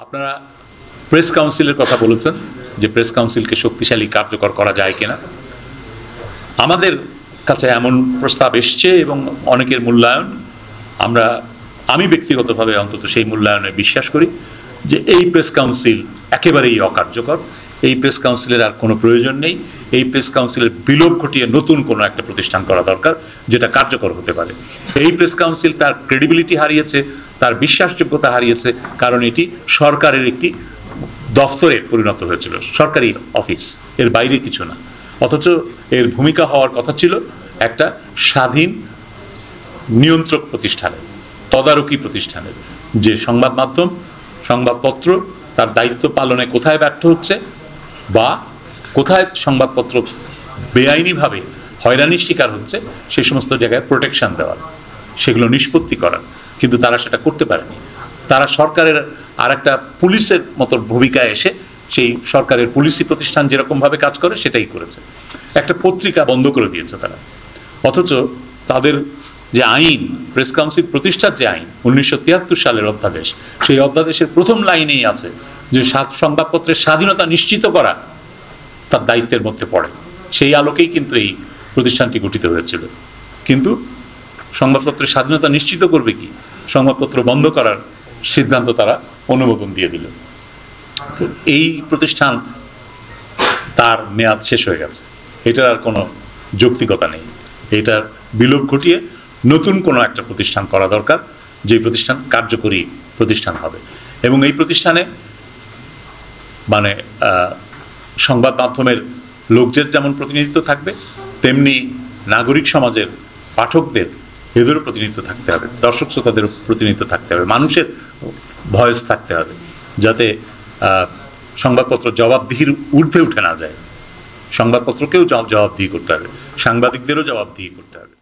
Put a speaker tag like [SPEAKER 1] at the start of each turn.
[SPEAKER 1] আপনারা প্রেস কাউন্সিলের কথা বলেছেন যে প্রেস কাউন্সিলকে শক্তিশালী কার্যকর করা যায় কিনা। আমাদের কাছে এমন প্রস্তাব এসছে এবং অনেকের মূল্যায়ন আমি ব্যক্তিগতভাবে অন্তত সেই মূল্যায়নে বিশ্বাস করি যে এই প্রেস কাউন্সিল একেবারেই অকার্যকর। এই প্রেস কাউন্সিলের আর কোনো প্রয়োজন নেই। এই প্রেস কাউন্সিলের বিলোপ ঘটিয়ে নতুন কোনো একটা প্রতিষ্ঠান করা দরকার যেটা কার্যকর হতে পারে। এই প্রেস কাউন্সিল তার ক্রেডিবিলিটি হারিয়েছে, তার বিশ্বাসযোগ্যতা হারিয়েছে, কারণ এটি সরকারের একটি দফতরে পরিণত হয়েছিল, সরকারি অফিস, এর বাইরে কিছু না। অথচ এর ভূমিকা হওয়ার কথা ছিল একটা স্বাধীন নিয়ন্ত্রক প্রতিষ্ঠানের, তদারকি প্রতিষ্ঠানের, যে সংবাদ মাধ্যম, সংবাদপত্র তার দায়িত্ব পালনে কোথায় ব্যর্থ হচ্ছে বা কোথায় সংবাদপত্র বেআইনিভাবে হয়রানির শিকার হচ্ছে সেই সমস্ত জায়গায় প্রোটেকশন দেওয়ার, সেগুলো নিষ্পত্তি করার। কিন্তু তারা সেটা করতে পারেনি। তারা সরকারের আর একটা পুলিশের মতো ভূমিকায় এসে সেই সরকারের পুলিশি প্রতিষ্ঠান যেরকমভাবে কাজ করে সেটাই করেছে। একটা পত্রিকা বন্ধ করে দিয়েছে তারা। অথচ তাদের যে আইন, প্রেস কাউন্সিল প্রতিষ্ঠার যে আইন 1973 সালের অধ্যাদেশ, সেই অধ্যাদেশের প্রথম লাইনেই আছে যে সংবাদপত্রের স্বাধীনতা নিশ্চিত করা তার দায়িত্বের মধ্যে পড়ে। সেই আলোকেই কিন্তু এই প্রতিষ্ঠানটি গঠিত হয়েছিল। কিন্তু সংবাদপত্রের স্বাধীনতা নিশ্চিত করবে কি? সংবাদপত্র বন্ধ করার সিদ্ধান্ত তারা অনুমোদন দিয়ে দিল। তো এই প্রতিষ্ঠান তার মেয়াদ শেষ হয়ে গেছে, এটার আর কোনো যৌক্তিকতা নেই। এটার বিলোপ ঘটিয়ে নতুন কোনো একটা প্রতিষ্ঠান করা দরকার, যে প্রতিষ্ঠান কার্যকরী প্রতিষ্ঠান হবে। এবং এই প্রতিষ্ঠানে মানে সংবাদ মাধ্যমের লোকদের যেমন প্রতিনিধিত্ব থাকবে, তেমনি নাগরিক সমাজের, পাঠকদের, এদেরও প্রতিনিধিত্ব থাকতে হবে, দর্শক শ্রোতাদেরও প্রতিনিধিত্ব থাকতে হবে, মানুষের ভয়েস থাকতে হবে, যাতে সংবাদপত্র জবাবদিহির ঊর্ধ্বে উঠে না যায়। সংবাদপত্রকেও জবাবদিহি করতে হবে, সাংবাদিকদেরও জবাবদিহি করতে হবে।